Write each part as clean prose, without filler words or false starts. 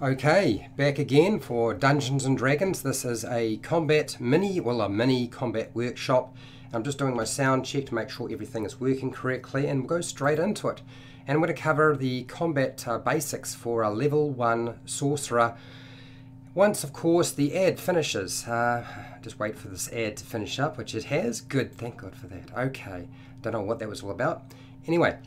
Okay, back again for Dungeons and Dragons. This is a combat mini combat workshop. I'm just doing my sound check to make sure everything is working correctly, and we'll go straight into it. And I'm going to cover the combat basics for a level 1 sorcerer. Once, of course, the ad finishes. Just wait for this ad to finish up, which it has. Good, thank God for that. Okay, don't know what that was all about. Anyway.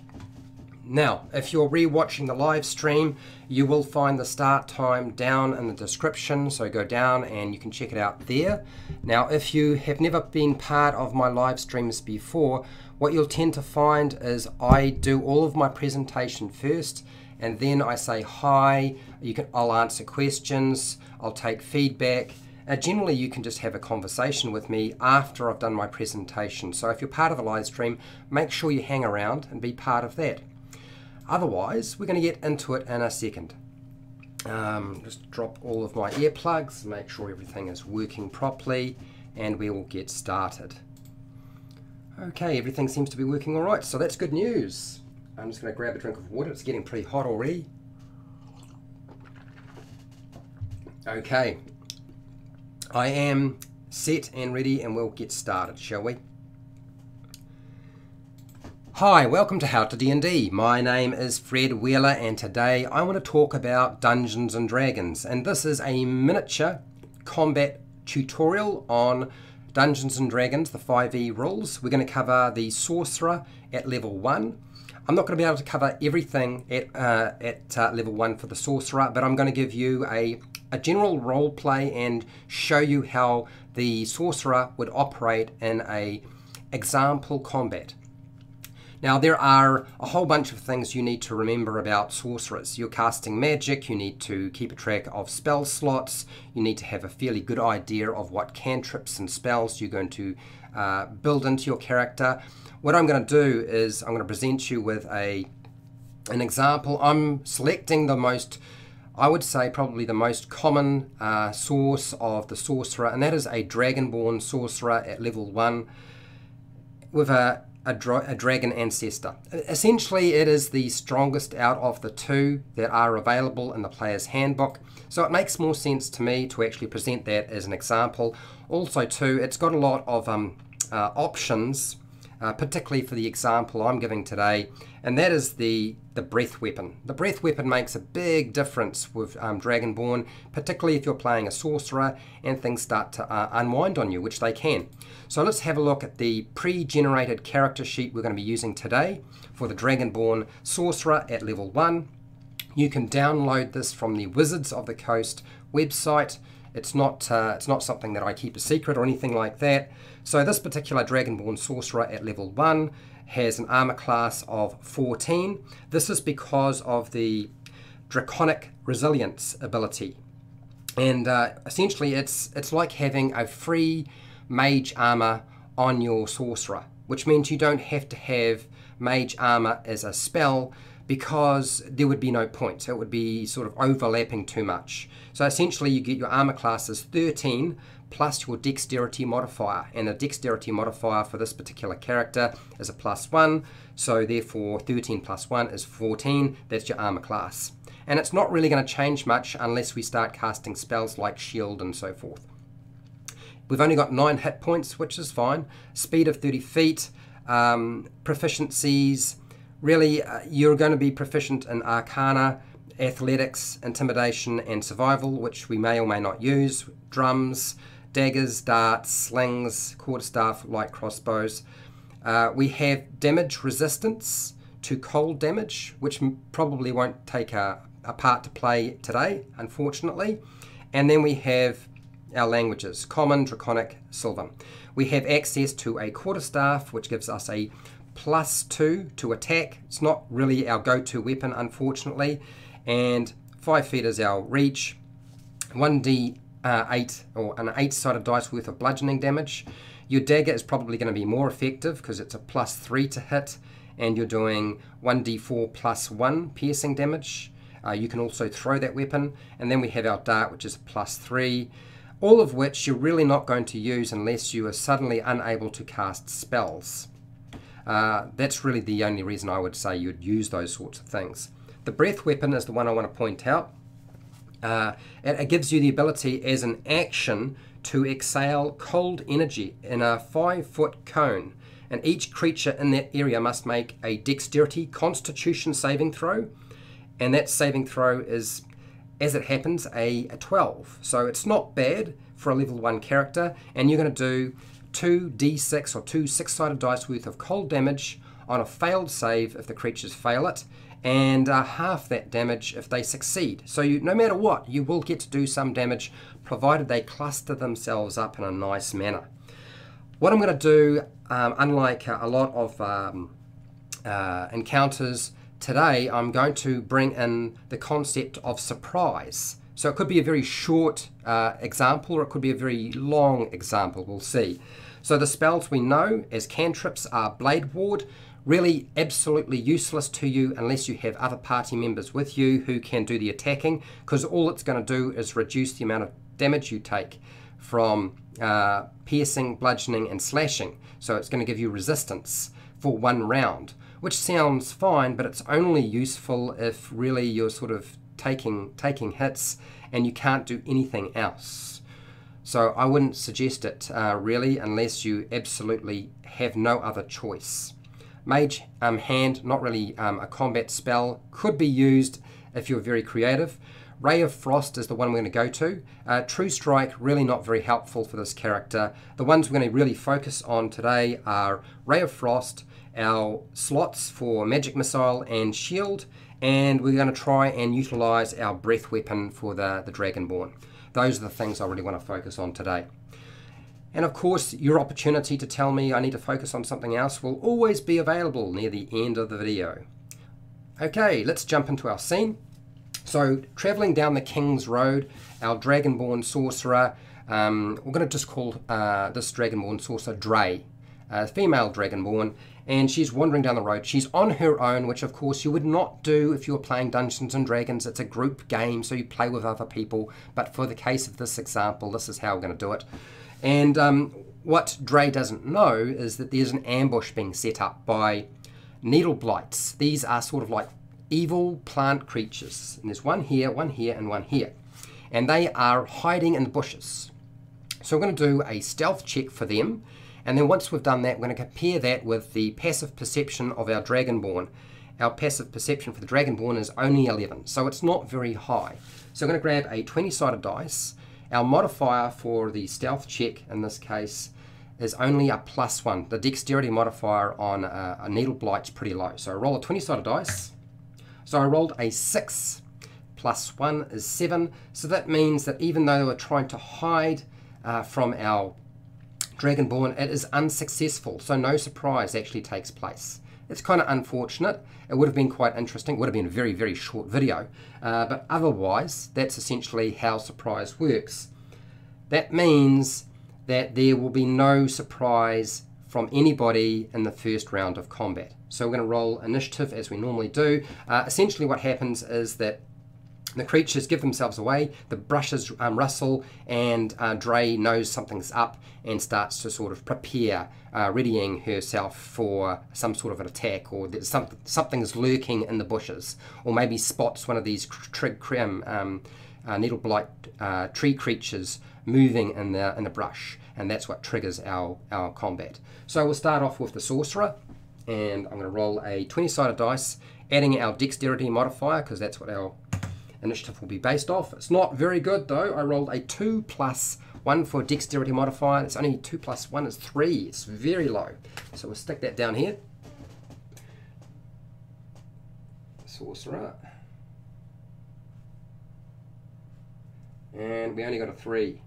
Now, if you're re-watching the live stream, you will find the start time down in the description, so go down and you can check it out there. Now, if you have never been part of my live streams before, what you'll tend to find is I do all of my presentation first, and then I say hi, I'll answer questions, I'll take feedback. Generally, you can just have a conversation with me after I've done my presentation. So if you're part of the live stream, make sure you hang around and be part of that. Otherwise, we're going to get into it in a second. Just drop all of my earplugs, make sure everything is working properly, and we will get started. Okay, everything seems to be working all right, so that's good news. I'm just going to grab a drink of water. It's getting pretty hot already. Okay, I am set and ready, and we'll get started, shall we? Hi, welcome to HowtoDandD. My name is Fred Wheeler, and today I want to talk about Dungeons and Dragons, and this is a miniature combat tutorial on Dungeons and Dragons, the 5e rules. We're going to cover the Sorcerer at level 1. I'm not going to be able to cover everything at level 1 for the Sorcerer, but I'm going to give you a general role play and show you how the Sorcerer would operate in a example combat. Now, there are a whole bunch of things you need to remember about sorcerers. You're casting magic, you need to keep a track of spell slots, you need to have a fairly good idea of what cantrips and spells you're going to build into your character. What I'm going to do is I'm going to present you with an example. I'm selecting the most, I would say probably the most common source of the sorcerer, and that is a dragonborn sorcerer at level 1 with a dragon ancestor. Essentially, it is the strongest out of the two that are available in the player's handbook, so it makes more sense to me to actually present that as an example. Also too, it's got a lot of options, particularly for the example I'm giving today, and that is the breath weapon. The breath weapon makes a big difference with Dragonborn, particularly if you're playing a sorcerer and things start to unwind on you, which they can. So let's have a look at the pre-generated character sheet we're going to be using today for the Dragonborn Sorcerer at level 1. You can download this from the Wizards of the Coast website. It's not something that I keep a secret or anything like that. So this particular Dragonborn Sorcerer at level 1 has an armor class of 14. This is because of the Draconic Resilience ability. And essentially it's like having a free mage armor on your sorcerer, which means you don't have to have mage armor as a spell because there would be no point. It would be sort of overlapping too much. So essentially you get your armor class as 13 plus your dexterity modifier, and the dexterity modifier for this particular character is a +1, so therefore 13 plus 1 is 14. That's your armor class, and it's not really going to change much unless we start casting spells like shield and so forth. We've only got 9 hit points, which is fine. Speed of 30 feet, proficiencies. Really, you're going to be proficient in Arcana, Athletics, Intimidation, and Survival, which we may or may not use. Drums, daggers, darts, slings, quarterstaff, light crossbows. We have damage resistance to cold damage, which probably won't take a part to play today, unfortunately. And then we have our languages: Common, Draconic, Sylvan. We have access to a quarterstaff, which gives us a +2 to attack. It's not really our go-to weapon, unfortunately. And 5 feet is our reach. 1d8 or an 8-sided dice worth of bludgeoning damage. Your dagger is probably going to be more effective because it's a +3 to hit, and you're doing 1d4 +1 piercing damage. You can also throw that weapon. And then we have our dart, which is a +3. All of which you're really not going to use unless you are suddenly unable to cast spells. That's really the only reason I would say you'd use those sorts of things. The breath weapon is the one I want to point out. It gives you the ability as an action to exhale cold energy in a 5-foot cone, and each creature in that area must make a dexterity constitution saving throw, and that saving throw is, as it happens, a 12. So it's not bad for a level 1 character, and you're going to do 2d6 or 2 6-sided dice worth of cold damage on a failed save if the creatures fail it, and half that damage if they succeed. So no matter what, you will get to do some damage provided they cluster themselves up in a nice manner. What I'm going to do, unlike a lot of encounters today, I'm going to bring in the concept of surprise. So it could be a very short example, or it could be a very long example, we'll see. So the spells we know as cantrips are Blade Ward, really absolutely useless to you unless you have other party members with you who can do the attacking, because all it's going to do is reduce the amount of damage you take from piercing, bludgeoning and slashing. So it's going to give you resistance for 1 round, which sounds fine, but it's only useful if really you're sort of taking hits and you can't do anything else. So I wouldn't suggest it really unless you absolutely have no other choice. Mage Hand, not really a combat spell, could be used if you're very creative. Ray of Frost is the one we're going to go to. True Strike, really not very helpful for this character. The ones we're going to really focus on today are Ray of Frost, our slots for Magic Missile and Shield, and we're going to try and utilize our Breath Weapon for the Dragonborn. Those are the things I really want to focus on today. And of course, your opportunity to tell me I need to focus on something else will always be available near the end of the video. Okay, let's jump into our scene. So, traveling down the King's Road, our Dragonborn Sorcerer, we're going to just call this Dragonborn Sorcerer Dre, a female Dragonborn, and she's wandering down the road. She's on her own, which of course you would not do if you were playing Dungeons and Dragons. It's a group game, so you play with other people, but for the case of this example, this is how we're going to do it. And what Dre doesn't know is that there's an ambush being set up by needle blights. These are sort of like evil plant creatures. And there's one here, and one here. And they are hiding in the bushes. So we're going to do a stealth check for them. And then once we've done that, we're going to compare that with the passive perception of our Dragonborn. Our passive perception for the Dragonborn is only 11, so it's not very high. So I'm going to grab a 20-sided dice. Our modifier for the stealth check in this case is only a +1. The dexterity modifier on a needle blight's pretty low. So I roll a 20-sided dice. So I rolled a 6 + 1 is 7. So that means that even though we're trying to hide from our Dragonborn, it is unsuccessful. So no surprise actually takes place. It's kind of unfortunate. It would have been quite interesting. It would have been a very, very short video. But otherwise, that's essentially how surprise works. That means that there will be no surprise from anybody in the first round of combat. So we're going to roll initiative as we normally do. Essentially what happens is that the creatures give themselves away, the brushes rustle, and Dre knows something's up and starts to sort of prepare, readying herself for some sort of an attack, or that something's lurking in the bushes, or maybe spots one of these needle blight tree creatures moving in the brush, and that's what triggers our combat. So we'll start off with the Sorcerer, and I'm going to roll a 20-sided dice, adding our dexterity modifier, because that's what our initiative will be based off. It's not very good though. I rolled a 2 + 1 for dexterity modifier. It's only 2 + 1 is 3. It's very low. So we'll stick that down here. Sorcerer. And we only got a 3.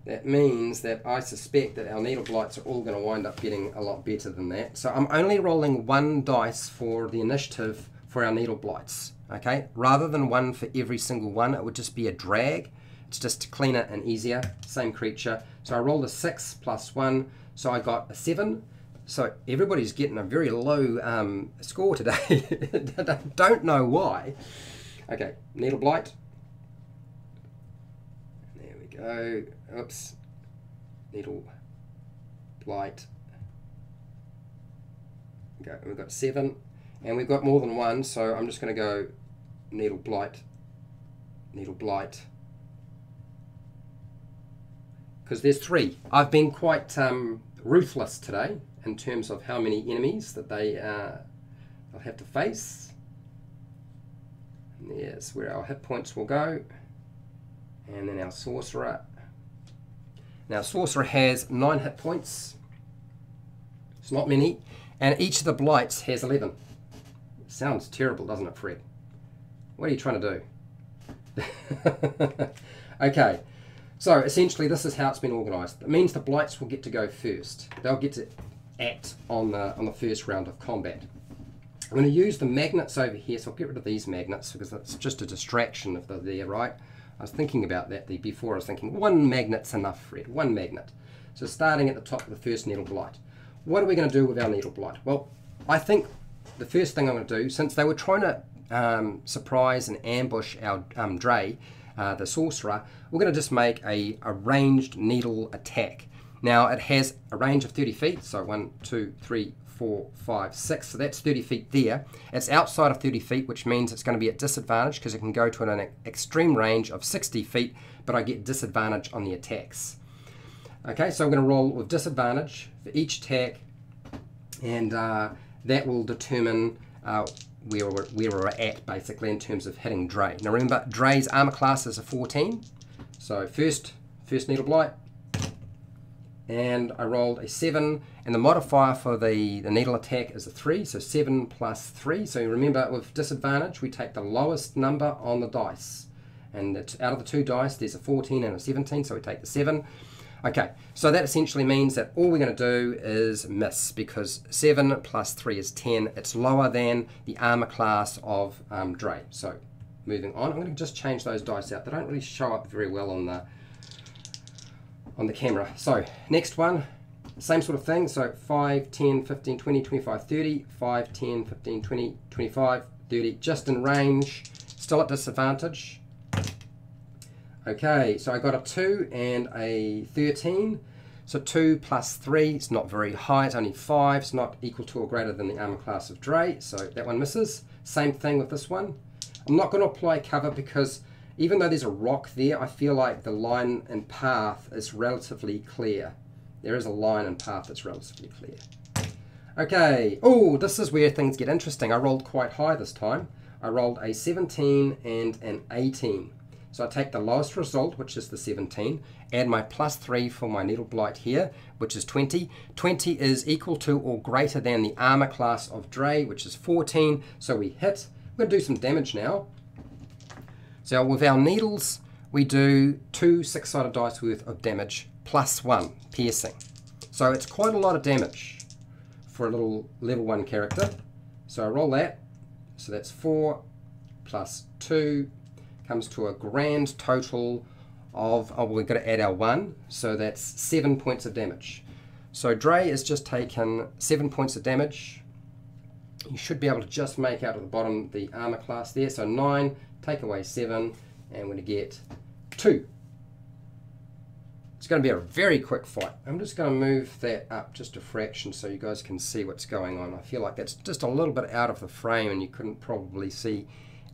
That means that I suspect that our needle blights are all going to wind up getting a lot better than that. So I'm only rolling 1 dice for the initiative for our needle blights. Okay, rather than 1 for every single one, it would just be a drag. It's just cleaner and easier. Same creature. So I rolled a 6 + 1, so I got a 7. So everybody's getting a very low score today. Don't know why. Okay, needle blight. There we go. Oops. Needle blight. Okay, we've got 7. And we've got more than 1, so I'm just going to go needle blight Needle Blight. Because there's 3. I've been quite ruthless today in terms of how many enemies that they'll have to face. And there's where our hit points will go. And then our Sorcerer. Now Sorcerer has 9 hit points. It's not many. And each of the blights has 11. Sounds terrible, doesn't it, Fred? What are you trying to do? Okay, so essentially this is how it's been organised. It means the blights will get to go first. They'll get to act on the first round of combat. I'm going to use the magnets over here, so I'll get rid of these magnets because it's just a distraction if they're there, right? I was thinking about that before. I was thinking 1 magnet's enough, Fred, 1 magnet. So starting at the top of the first Needle Blight. What are we going to do with our Needle Blight? Well, I think the first thing I'm going to do, since they were trying to surprise and ambush our Dre, the Sorcerer, we're going to just make a ranged needle attack. Now it has a range of 30 feet, so 1, 2, 3, 4, 5, 6, so that's 30 feet there. It's outside of 30 feet, which means it's going to be at disadvantage because it can go to an extreme range of 60 feet, but I get disadvantage on the attacks. Okay, so I'm going to roll with disadvantage for each attack, and that will determine where we're at, basically, in terms of hitting Dre. Now remember, Dre's armor class is a 14, so first Needle Blight, and I rolled a 7, and the modifier for the needle attack is a 3, so 7 plus 3. So you remember, with disadvantage, we take the lowest number on the dice, and out of the 2 dice, there's a 14 and a 17, so we take the 7. Okay, so that essentially means that all we're going to do is miss, because 7 plus 3 is 10. It's lower than the armor class of Dre. So moving on, I'm going to just change those dice out. They don't really show up very well on the camera. So next one, same sort of thing. So 5, 10, 15, 20, 25, 30, 5, 10, 15, 20, 25, 30, just in range, still at disadvantage. Okay, so I got a 2 and a 13. So 2 plus 3 is not very high, it's only 5. It's not equal to or greater than the armor class of Dre, so that one misses. Same thing with this one. I'm not going to apply cover because even though there's a rock there, I feel like the line and path is relatively clear. There is a line and path that's relatively clear. Okay, oh, this is where things get interesting. I rolled quite high this time. I rolled a 17 and an 18. So I take the lowest result, which is the 17, add my plus 3 for my Needle Blight here, which is 20. 20 is equal to or greater than the armor class of Dre, which is 14. So we hit. We're going to do some damage now. So with our needles, we do 2 6-sided dice worth of damage, plus 1 piercing. So it's quite a lot of damage for a little level 1 character. So I roll that. So that's 4 plus 2. Comes to a grand total of, oh, we've got to add our 1, so that's 7 points of damage. So Dre has just taken 7 points of damage. You should be able to just make out at the bottom the armor class there. So 9, take away 7, and we're going to get 2. It's going to be a very quick fight. I'm just going to move that up just a fraction so you guys can see what's going on. I feel like that's just a little bit out of the frame and you couldn't probably see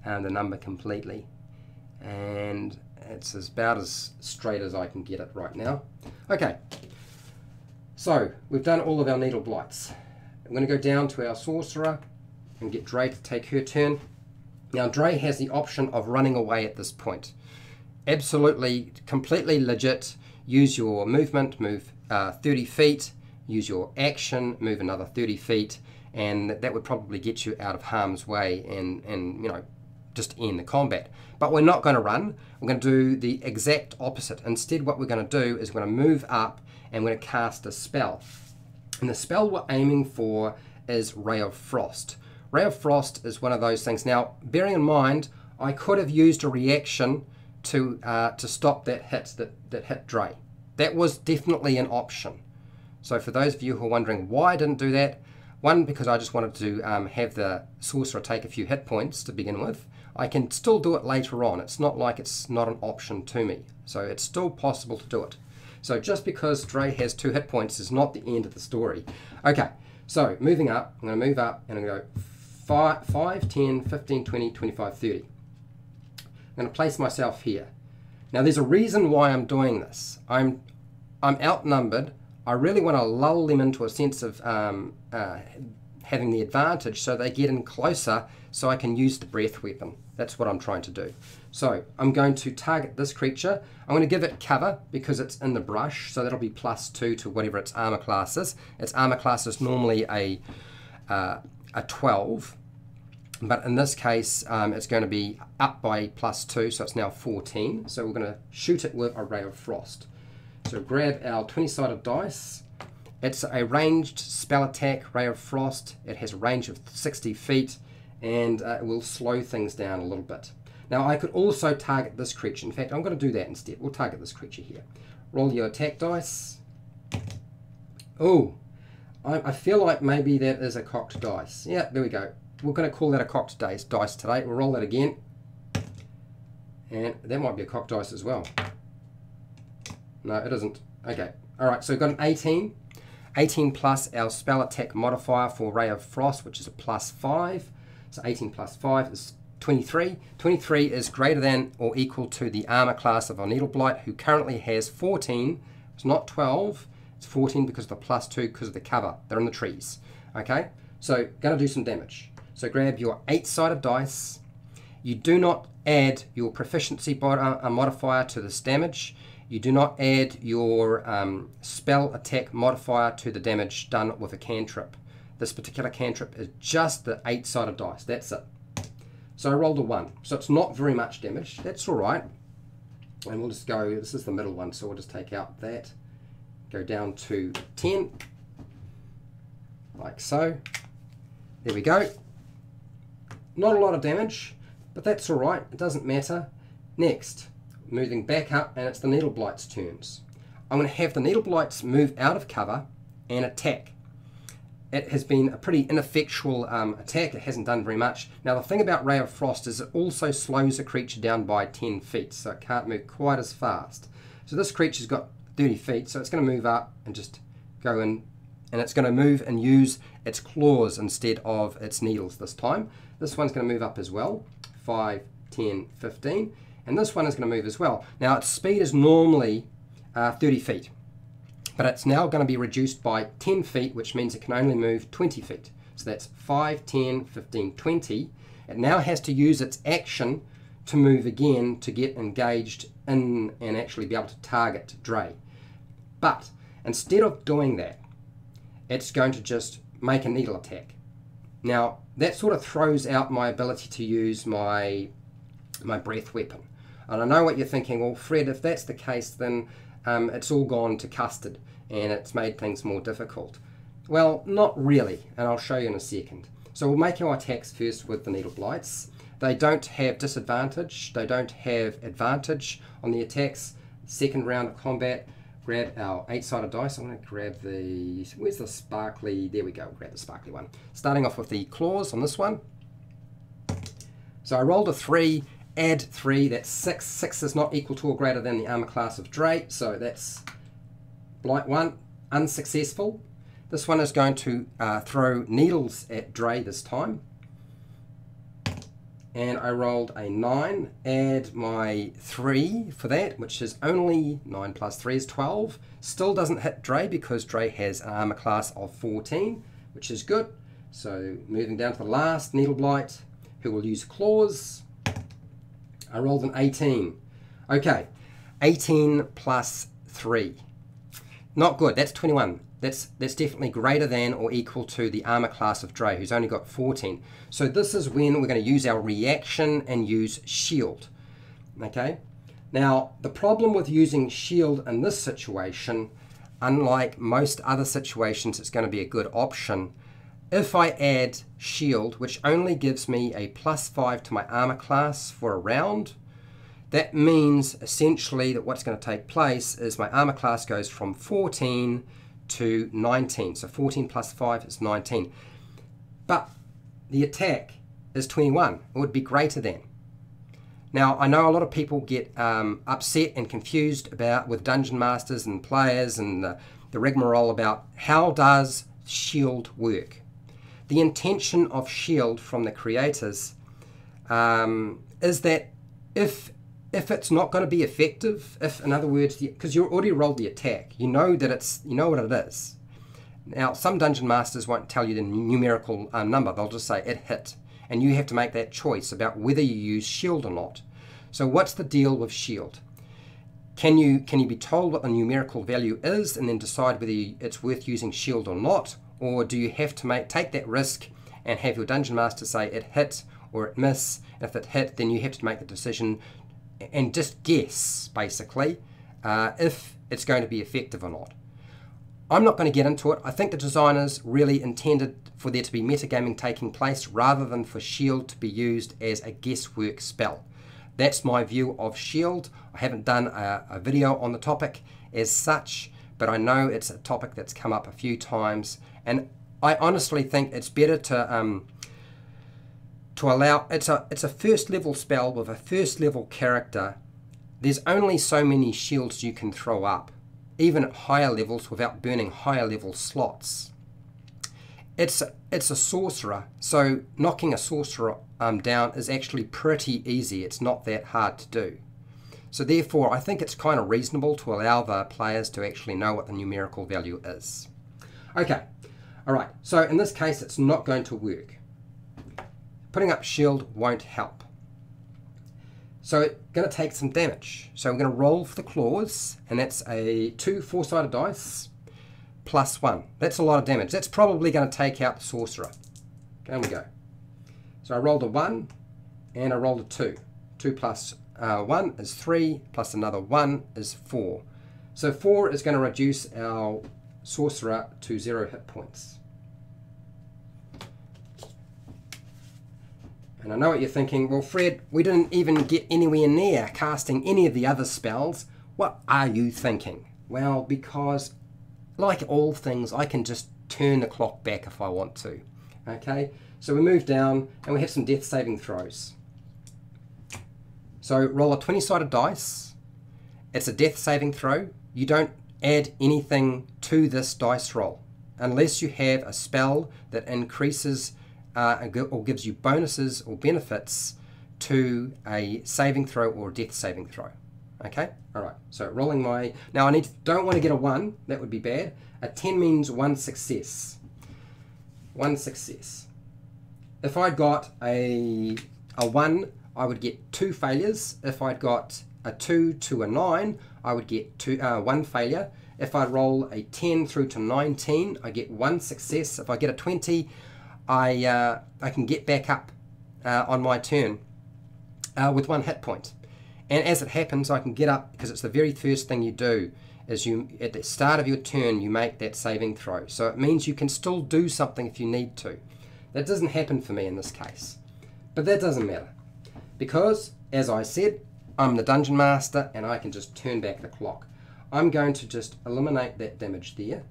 the number completely. And it's about as straight as I can get it right now. Okay, so we've done all of our Needle Blights. I'm going to go down to our Sorcerer and get Dre to take her turn. Now Dre has the option of running away at this point. Absolutely, completely legit. Use your movement, move 30 feet, use your action, move another 30 feet, and that would probably get you out of harm's way and you know, just end the combat. But we're not going to run. We're going to do the exact opposite. Instead, what we're going to do is we're going to move up and we're going to cast a spell. And the spell we're aiming for is Ray of Frost. Ray of Frost is one of those things. Now, bearing in mind, I could have used a reaction to stop that hit that hit Dre. That was definitely an option. So for those of you who are wondering why I didn't do that, one, because I just wanted to have the Sorcerer take a few hit points to begin with. I can still do it later on. It's not like it's not an option to me. So it's still possible to do it. So just because Dre has 2 hit points is not the end of the story. Okay, so moving up, I'm going to move up and I'm going to go 5, 10, 15, 20, 25, 30. I'm going to place myself here. Now there's a reason why I'm doing this. I'm outnumbered. I really want to lull them into a sense of having the advantage so they get in closer so I can use the breath weapon. That's what I'm trying to do. So I'm going to target this creature. I'm going to give it cover because it's in the brush, so that'll be +2 to whatever its armor class is. Its armor class is normally a 12, but in this case it's going to be up by +2, so it's now 14. So we're going to shoot it with a Ray of Frost. So grab our 20-sided dice. It's a ranged spell attack, Ray of Frost. It has a range of 60 feet, and it will slow things down a little bit. Now I could also target this creature. In fact, I'm going to do that instead. We'll target this creature here. Roll your attack dice. Oh, I feel like maybe that is a cocked dice. Yeah, there we go. We're going to call that a cocked dice today. We'll roll that again. And that might be a cocked dice as well. No, it isn't. Okay. All right, so we've got an 18. 18 plus our spell attack modifier for Ray of Frost, which is a +5. So 18 plus 5 is 23. 23 is greater than or equal to the armor class of our Needleblight, who currently has 14. It's not 12. It's 14 because of the +2 because of the cover. They're in the trees. Okay, so going to do some damage. So grab your 8-sided dice. You do not add your proficiency modifier to this damage. You do not add your spell attack modifier to the damage done with a cantrip. This particular cantrip is just the 8-sided dice. That's it. So I rolled a 1. So it's not very much damage. That's all right. And we'll just go, this is the middle one, so we'll just take out that. Go down to 10. Like so. There we go. Not a lot of damage, but that's all right. It doesn't matter. Next. Moving back up, and it's the Needleblight's turns. I'm going to have the Needleblights move out of cover and attack. It has been a pretty ineffectual attack. It hasn't done very much. Now the thing about Ray of Frost is it also slows a creature down by 10 feet, so it can't move quite as fast. So this creature's got 30 feet, so it's going to move up and just go in, and it's going to move and use its claws instead of its needles this time. This one's going to move up as well, 5, 10, 15. And this one is going to move as well. Now its speed is normally 30 feet, but it's now going to be reduced by 10 feet, which means it can only move 20 feet. So that's 5, 10, 15, 20. It now has to use its action to move again to get engaged in and actually be able to target Dre. But instead of doing that, it's going to just make a needle attack. Now that sort of throws out my ability to use my breath weapon. And I know what you're thinking, well Fred, if that's the case then it's all gone to custard and it's made things more difficult. Well, not really, and I'll show you in a second. So we'll make our attacks first with the Needleblights. They don't have disadvantage, they don't have advantage on the attacks. Second round of combat, grab our 8-sided dice. I'm going to grab the, where's the sparkly, there we go, grab the sparkly one. Starting off with the claws on this one. So I rolled a 3, add 3, that's 6. 6 is not equal to or greater than the armor class of Dre, so that's Blight 1, unsuccessful. This one is going to throw needles at Dre this time. And I rolled a 9, add my 3 for that, which is only 9 plus 3 is 12. Still doesn't hit Dre because Dre has an armor class of 14, which is good. So moving down to the last Needleblight, who will use claws. I rolled an 18. Okay, 18 plus 3. Not good, that's 21. That's definitely greater than or equal to the armor class of Dre, who's only got 14. So this is when we're going to use our reaction and use shield. Okay? Now, the problem with using shield in this situation, unlike most other situations, it's going to be a good option. If I add shield, which only gives me a +5 to my armor class for a round, that means essentially that what's going to take place is my armor class goes from 14 to 19. So 14 plus 5 is 19. But the attack is 21. It would be greater than. Now, I know a lot of people get upset and confused with dungeon masters and players and the rigmarole about how does shield work. The intention of shield from the creators is that if it's not going to be effective, if in other words, because you already rolled the attack, you know that you know what it is. Now, some dungeon masters won't tell you the numerical number. They'll just say it hit, and you have to make that choice about whether you use shield or not. So what's the deal with shield? Can you be told what the numerical value is and then decide whether it's worth using shield or not? Or do you have to take that risk and have your dungeon master say it hit or it miss? If it hit, then you have to make the decision and just guess, basically, if it's going to be effective or not. I'm not going to get into it. I think the designers really intended for there to be metagaming taking place rather than for shield to be used as a guesswork spell. That's my view of shield. I haven't done a video on the topic as such, but I know it's a topic that's come up a few times, and I honestly think it's better to allow, it's a first level spell with a first level character. There's only so many shields you can throw up, even at higher levels, without burning higher level slots. It's a sorcerer, so knocking a sorcerer down is actually pretty easy. It's not that hard to do. So therefore, I think it's kind of reasonable to allow the players to actually know what the numerical value is. Okay, all right, so in this case, it's not going to work. Putting up shield won't help. So it's going to take some damage. So we're going to roll for the claws, and that's a 2 4-sided dice plus 1. That's a lot of damage. That's probably going to take out the sorcerer. Down we go. So I rolled a 1 and I rolled a 2. 2 plus 1 is 3, plus another 1 is 4. So 4 is going to reduce our sorcerer to 0 hit points. And I know what you're thinking, well Fred, we didn't even get anywhere near casting any of the other spells. What are you thinking? Well, because like all things, I can just turn the clock back if I want to. Okay, so we move down and we have some death saving throws. So roll a 20-sided dice. It's a death saving throw. You don't add anything to this dice roll unless you have a spell that increases or gives you bonuses or benefits to a saving throw or a death saving throw. Okay, all right, so rolling my, now I don't want to get a 1, that would be bad. A 10 means 1 success. 1 success. If I'd got a 1, I would get 2 failures. If I'd got a 2 to a 9, I would get 1 failure. If I roll a 10 through to 19, I get 1 success. If I get a 20, I can get back up on my turn with 1 hit point. And as it happens, I can get up, because it's the very first thing you do, is at the start of your turn, you make that saving throw. So it means you can still do something if you need to. That doesn't happen for me in this case. But that doesn't matter. Because, as I said, I'm the Dungeon Master, and I can just turn back the clock. I'm going to just eliminate that damage there.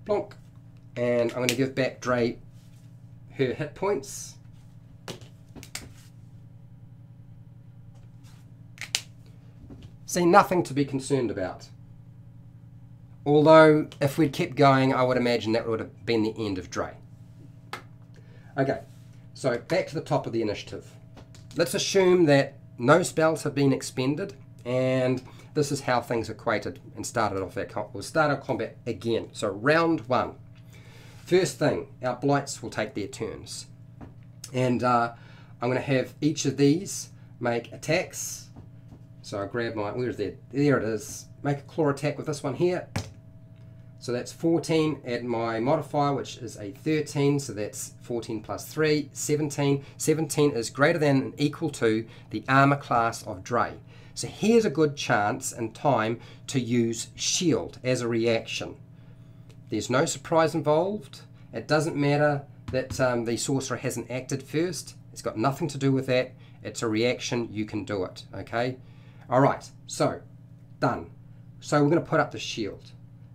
Plonk. And I'm going to give back Dre her hit points. See, nothing to be concerned about. Although, if we'd kept going, I would imagine that would have been the end of Dre. Okay, so back to the top of the initiative. Let's assume that no spells have been expended, and this is how things equated and started off we'll start our combat again. So round 1. First thing, our blights will take their turns. And I'm going to have each of these make attacks. So I grab my, where's that? There it is. Make a claw attack with this one here. So that's 14, add my modifier, which is a 13, so that's 14 plus 3, 17. 17 is greater than and equal to the armor class of Dre. So here's a good chance and time to use shield as a reaction. There's no surprise involved. It doesn't matter that the sorcerer hasn't acted first. It's got nothing to do with that. It's a reaction. You can do it, okay? All right, so done. So we're going to put up the shield.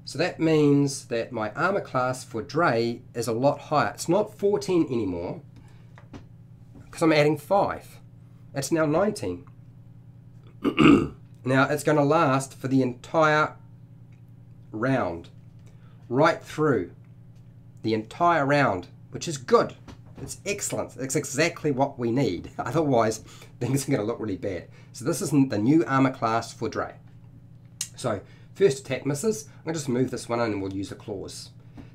So that means that my armor class for Dre is a lot higher. It's not 14 anymore because I'm adding 5. It's now 19. Now it's going to last for the entire round, right through the entire round, which is good. It's excellent. It's exactly what we need. Otherwise, things are going to look really bad. So this is the new armor class for Dre. So first attack misses. I'm going to just move this one in and we'll use the claws.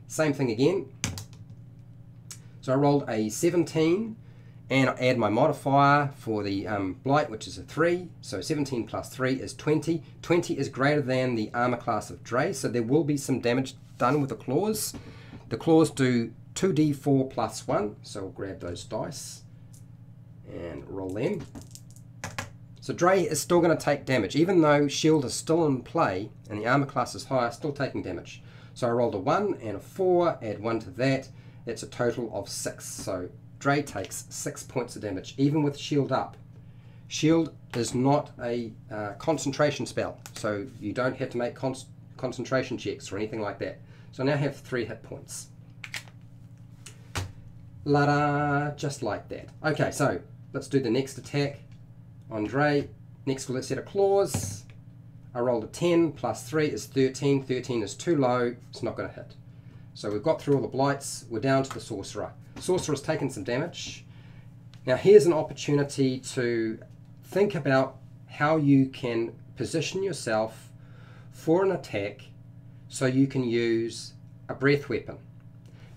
Same thing again. So I rolled a 17 and I add my modifier for the blight, which is a 3. So 17 plus 3 is 20. 20 is greater than the armor class of Dre, so there will be some damage done with the claws. The claws do 2d4 plus 1, so we'll grab those dice and roll them. So Dre is still going to take damage, even though shield is still in play and the armor class is higher, still taking damage. So I rolled a 1 and a 4, add 1 to that, that's a total of 6. So Dre takes 6 points of damage, even with shield up. Shield is not a concentration spell, so you don't have to make concentration checks or anything like that. So I now have 3 hit points. La-da, just like that. Okay, so let's do the next attack on Dre. Next set of claws. I rolled a 10 plus 3 is 13. 13 is too low, it's not going to hit. So we've got through all the blights, we're down to the Sorcerer. Sorcerer's taken some damage. Now here's an opportunity to think about how you can position yourself for an attack so you can use a breath weapon.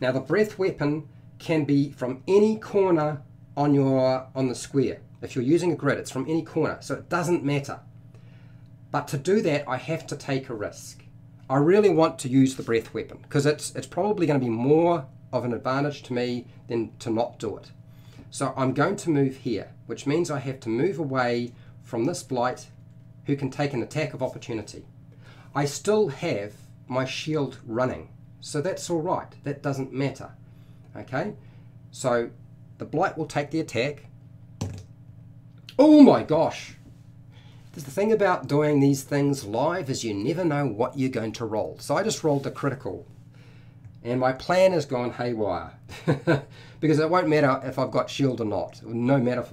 Now the breath weapon can be from any corner on the square. If you're using a grid, it's from any corner, so it doesn't matter. But to do that, I have to take a risk. I really want to use the breath weapon because it's probably going to be more of an advantage to me than to not do it. So I'm going to move here, which means I have to move away from this blight who can take an attack of opportunity. I still have my shield running, so that's all right. That doesn't matter. Okay, so the blight will take the attack. Oh my gosh! The thing about doing these things live is you never know what you're going to roll. So I just rolled a critical. And my plan has gone haywire. Because it won't matter if I've got shield or not. No matter.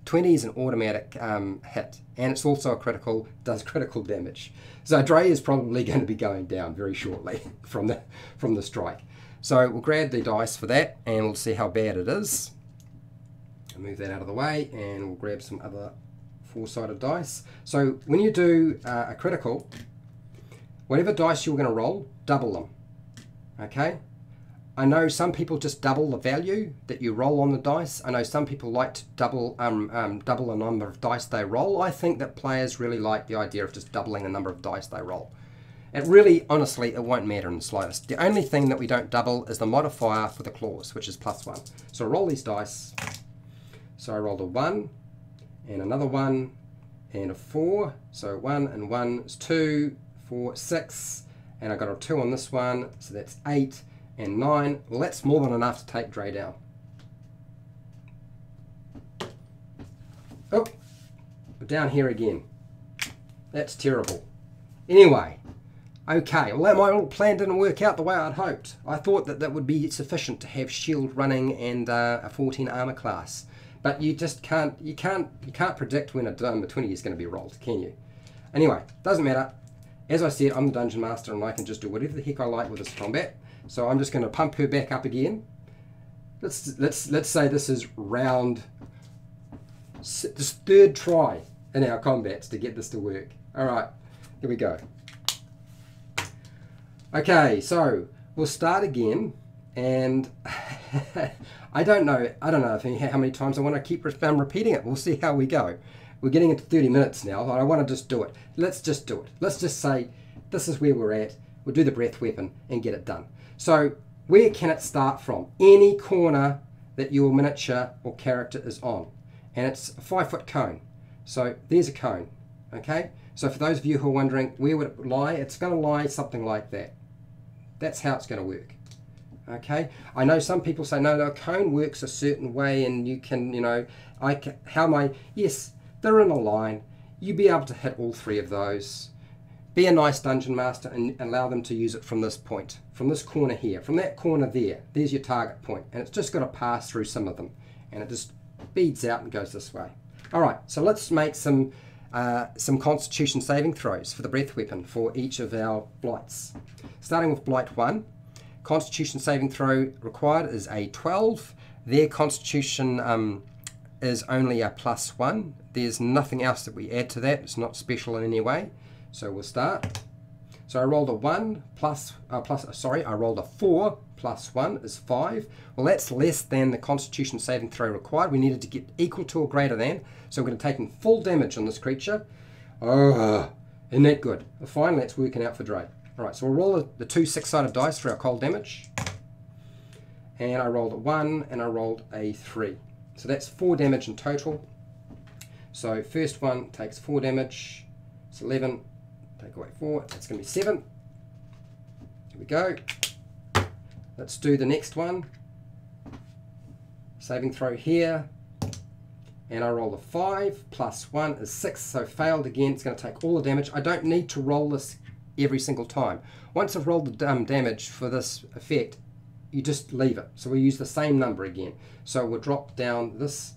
20 is an automatic hit. And it's also a critical, does critical damage. So Dre is probably going to be going down very shortly from the strike. So we'll grab the dice for that and we'll see how bad it is. I'll move that out of the way and we'll grab some other 4-sided dice. So when you do a critical, whatever dice you're going to roll, double them. Okay? I know some people just double the value that you roll on the dice. I know some people like to double the number of dice they roll. I think that players really like the idea of just doubling the number of dice they roll. It really, honestly, it won't matter in the slightest. The only thing that we don't double is the modifier for the claws, which is +1. So I roll these dice. So I rolled a 1. And another 1 and a 4, so 1 and 1 is 2, 4, 6, and I got a 2 on this one, so that's 8 and 9. Well, that's more than enough to take Dre down. Oh, we're down here again. That's terrible. Anyway, okay, well my little plan didn't work out the way I'd hoped. I thought that that would be sufficient to have shield running and a 14 armor class. But you just can't predict when a 20 is going to be rolled, can you? Anyway, doesn't matter. As I said, I'm the Dungeon Master and I can just do whatever the heck I like with this combat. So I'm just going to pump her back up again. Let's say this is this 3rd try in our combats to get this to work. All right, here we go. Okay, so we'll start again, and I don't know how many times I want to keep repeating it. We'll see how we go. We're getting into 30 minutes now, but I want to just do it. Let's just do it. Let's just say this is where we're at. We'll do the breath weapon and get it done. So where can it start from? Any corner that your miniature or character is on. And it's a 5-foot cone. So there's a cone. Okay? So for those of you who are wondering where would it lie, it's going to lie something like that. That's how it's going to work. Okay, I know some people say no, a cone works a certain way and you can, yes, they're in a line. You be able to hit all 3 of those. Be a nice Dungeon Master and allow them to use it from this point, from this corner here, from that corner there. There's your target point, and it's just got to pass through some of them, and it just beads out and goes this way. All right, so let's make some Constitution saving throws for the breath weapon for each of our blights. Starting with Blight 1. Constitution saving throw required is a 12. Their constitution is only a +1. There's nothing else that we add to that. It's not special in any way. So we'll start. So I rolled a 1 I rolled a 4 plus 1 is 5. Well, that's less than the constitution saving throw required. We needed to get equal to or greater than. So we're going to take in full damage on this creature. Oh, isn't that good? Finally, it's working out for Dre. All right, so we'll roll the 2 6-sided dice for our cold damage. And I rolled a 1 and I rolled a 3. So that's 4 damage in total. So first one takes 4 damage. It's 11. Take away 4. That's going to be 7. Here we go. Let's do the next one. Saving throw here. And I roll a 5 plus 1 is 6. So failed again. It's going to take all the damage. I don't need to roll this every single time. Once I've rolled the damage for this effect, you just leave it. So we use the same number again. So we'll drop down this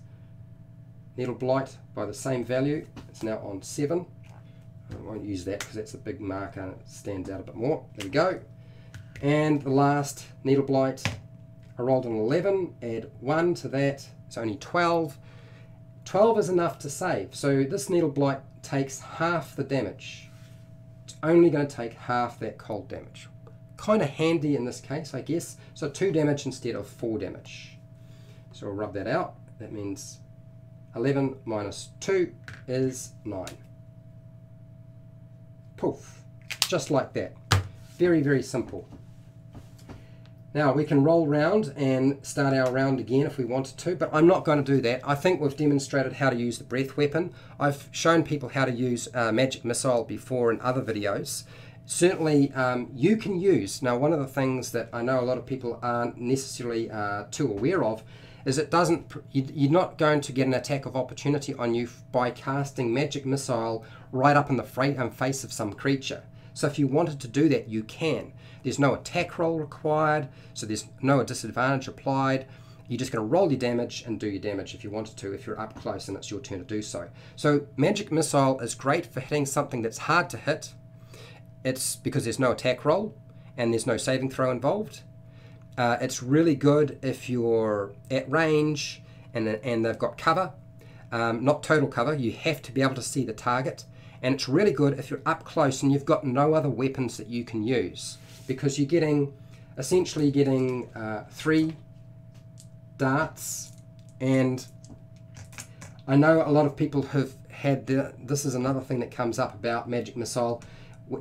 Needle Blight by the same value. It's now on 7. I won't use that because that's a big marker and it stands out a bit more. There we go. And the last Needle Blight, I rolled an 11, add 1 to that. It's only 12. 12 is enough to save. So this Needle Blight takes half the damage. It's only going to take half that cold damage. Kind of handy in this case, I guess. So 2 damage instead of 4 damage. So we'll rub that out. That means 11 minus 2 is 9. Poof. Just like that. Very, very simple. Now we can roll round and start our round again if we wanted to, but I'm not going to do that. I think we've demonstrated how to use the breath weapon. I've shown people how to use magic missile before in other videos. Certainly you can use, now one of the things that I know a lot of people aren't necessarily too aware of is it doesn't, you're not going to get an attack of opportunity on you by casting magic missile right up in the face of some creature. So if you wanted to do that, you can. There's no attack roll required, so there's no disadvantage applied. You're just going to roll your damage and do your damage if you wanted to, if you're up close and it's your turn to do so. So magic missile is great for hitting something that's hard to hit. It's because there's no attack roll and there's no saving throw involved. It's really good if you're at range and they've got cover, not total cover. You have to be able to see the target. And it's really good if you're up close and you've got no other weapons that you can use, because you're getting, essentially getting 3 darts. And I know a lot of people have had, this is another thing that comes up about magic missile.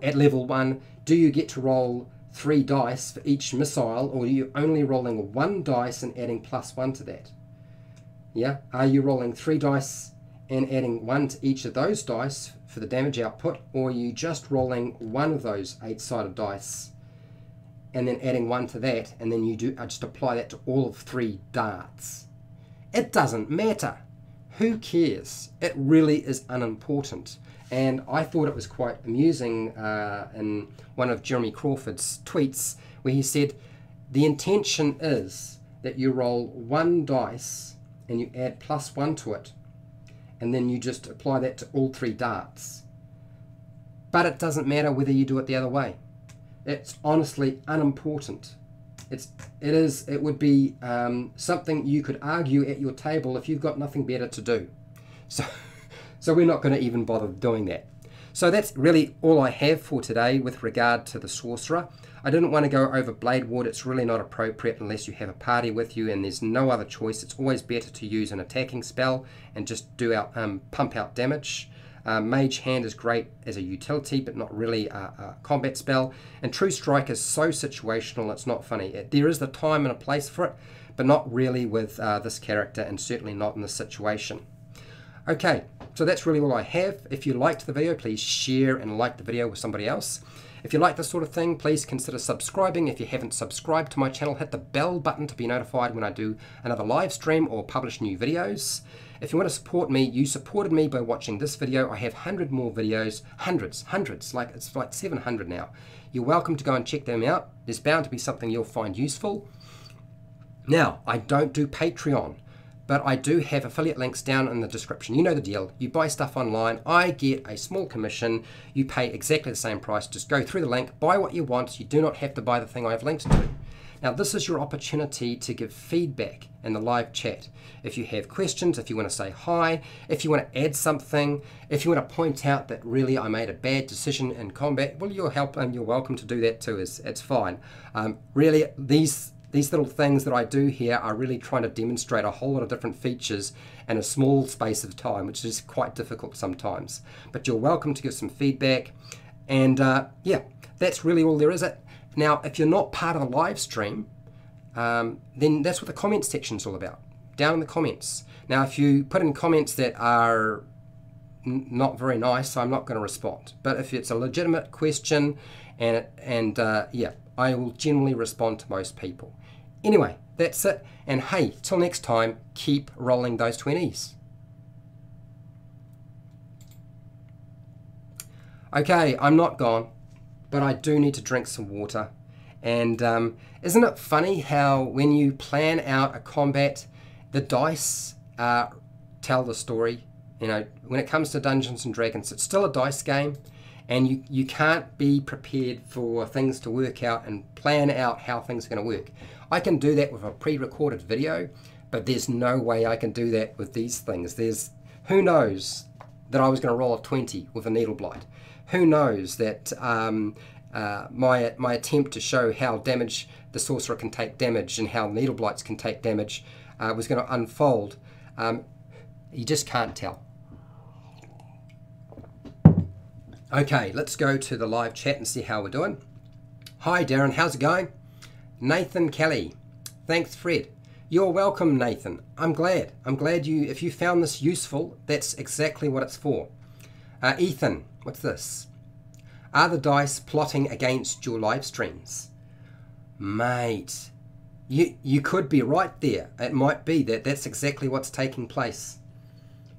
At level 1, do you get to roll 3 dice for each missile, or are you only rolling 1 dice and adding +1 to that? Yeah, are you rolling 3 dice and adding 1 to each of those dice for the damage output, or are you just rolling 1 of those 8-sided dice and then adding 1 to that, and then you just apply that to all of 3 darts? It doesn't matter. Who cares? It really is unimportant. And I thought it was quite amusing in one of Jeremy Crawford's tweets where he said the intention is that you roll 1 dice and you add +1 to it, and then you just apply that to all 3 darts. But it doesn't matter whether you do it the other way. It's honestly unimportant. It would be something you could argue at your table if you've got nothing better to do. So we're not going to even bother doing that. So that's really all I have for today with regard to the Sorcerer. I didn't want to go over Blade Ward. It's really not appropriate unless you have a party with you and there's no other choice. It's always better to use an attacking spell and just do out pump out damage. Mage Hand is great as a utility, but not really a combat spell. And True Strike is so situational, it's not funny. There is the time and a place for it, but not really with this character, and certainly not in this situation. Okay, so that's really all I have. If you liked the video, please share and like the video with somebody else. If you like this sort of thing, please consider subscribing. If you haven't subscribed to my channel, hit the bell button to be notified when I do another live stream or publish new videos. If you want to support me, you supported me by watching this video. I have 100 more videos, hundreds, it's like 700 now. You're welcome to go and check them out. There's bound to be something you'll find useful. Now, I don't do Patreon, but I do have affiliate links down in the description. You know the deal. You buy stuff online, I get a small commission. You pay exactly the same price. Just go through the link, buy what you want. You do not have to buy the thing I have linked to. Now this is your opportunity to give feedback in the live chat. If you have questions, if you want to say hi, if you want to add something, if you want to point out that really I made a bad decision in combat, well, you're welcome to do that too. It's fine. Really, these little things that I do here are really trying to demonstrate a whole lot of different features in a small space of time, which is quite difficult sometimes. But you're welcome to give some feedback. And yeah, that's really all there is. Now, if you're not part of the live stream, then that's what the comments section is all about. Down in the comments. Now, if you put in comments that are not very nice, I'm not going to respond. But if it's a legitimate question, and yeah, I will generally respond to most people. Anyway, that's it. And hey, till next time, keep rolling those 20s. Okay, I'm not gone, but I do need to drink some water. And isn't it funny how when you plan out a combat, the dice tell the story? You know, when it comes to Dungeons and Dragons, it's still a dice game, and you can't be prepared for things to work out and plan out how things are going to work. I can do that with a pre-recorded video, but there's no way I can do that with these things. Who knows that I was going to roll a 20 with a needle blight? Who knows that my attempt to show how the sorcerer can take damage and how needle blights can take damage was going to unfold. You just can't tell. Okay, let's go to the live chat and see how we're doing. Hi Darren, how's it going? Nathan Kelly, thanks Fred. You're welcome, Nathan. I'm glad if you found this useful, that's exactly what it's for. Ethan, what's this? Are the dice plotting against your live streams? Mate, you could be right there. It might be that's exactly what's taking place.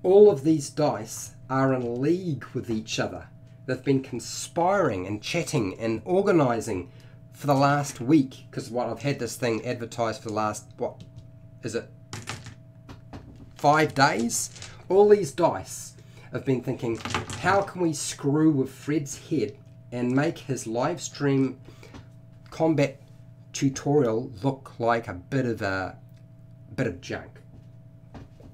All of these dice are in league with each other. They've been conspiring and chatting and organising for the last week, because I've had this thing advertised for the last, what is it, 5 days? All these dice have been thinking, how can we screw with Fred's head and make his live stream combat tutorial look like a bit of junk?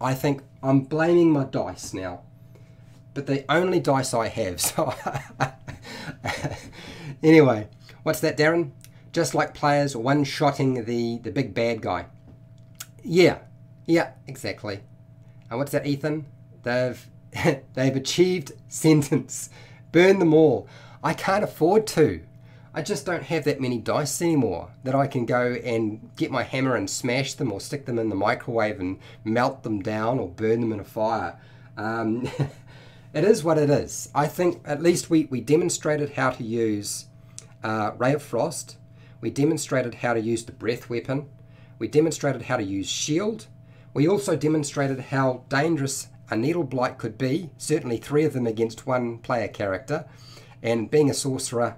I think I'm blaming my dice now, but the only dice I have, so anyway, what's that, Darren? Just like players one-shotting the big bad guy. Yeah, exactly. And what's that, Ethan? They've achieved sentence. Burn them all. I can't afford to. I just don't have that many dice anymore that I can go and get my hammer and smash them or stick them in the microwave and melt them down or burn them in a fire. It is what it is. I think at least we demonstrated how to use Ray of Frost. We demonstrated how to use the breath weapon. We demonstrated how to use shield. We also demonstrated how dangerous a needle blight could be, certainly 3 of them against 1 player character. And being a sorcerer,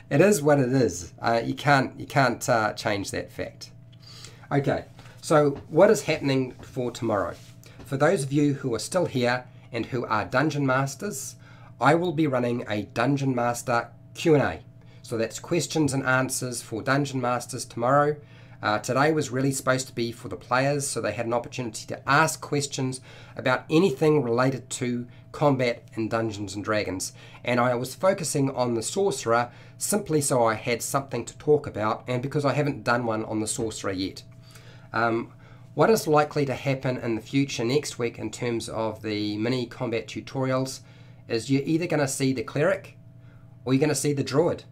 it is what it is. You can't change that fact. Okay, so what is happening for tomorrow? For those of you who are still here and who are Dungeon Masters, I will be running a Dungeon Master Q&A. So that's questions and answers for Dungeon Masters tomorrow. Today was really supposed to be for the players, so they had an opportunity to ask questions about anything related to combat in Dungeons and Dragons. And I was focusing on the Sorcerer simply so I had something to talk about, and because I haven't done one on the Sorcerer yet. What is likely to happen in the future next week in terms of the mini combat tutorials is you're either going to see the Cleric or you're going to see the Druid.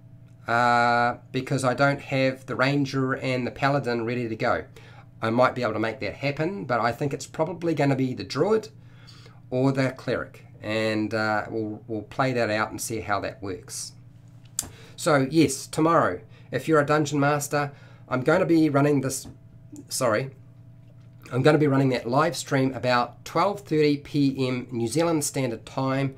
Because I don't have the Ranger and the Paladin ready to go. I might be able to make that happen, but I think it's probably going to be the Druid or the Cleric, and we'll play that out and see how that works. So yes, tomorrow, if you're a Dungeon Master, I'm going to be running that live stream about 12:30 PM New Zealand Standard Time.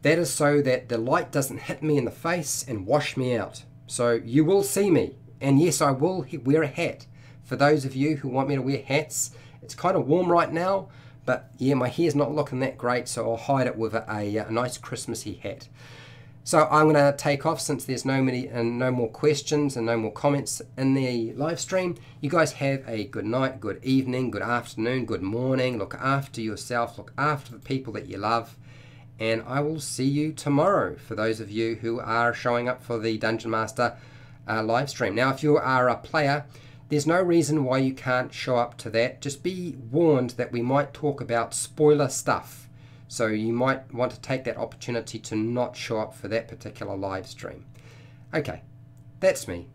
That is so that the light doesn't hit me in the face and wash me out. So you will see me. And yes, I will wear a hat. For those of you who want me to wear hats, it's kind of warm right now, but yeah, my hair's not looking that great, so I'll hide it with a nice Christmassy hat. So I'm going to take off since there's no more questions and no more comments in the live stream. You guys have a good night, good evening, good afternoon, good morning. Look after yourself, look after the people that you love, and I will see you tomorrow for those of you who are showing up for the Dungeon Master live stream. Now, if you are a player, there's no reason why you can't show up to that. Just be warned that we might talk about spoiler stuff. So you might want to take that opportunity to not show up for that particular live stream. Okay, that's me.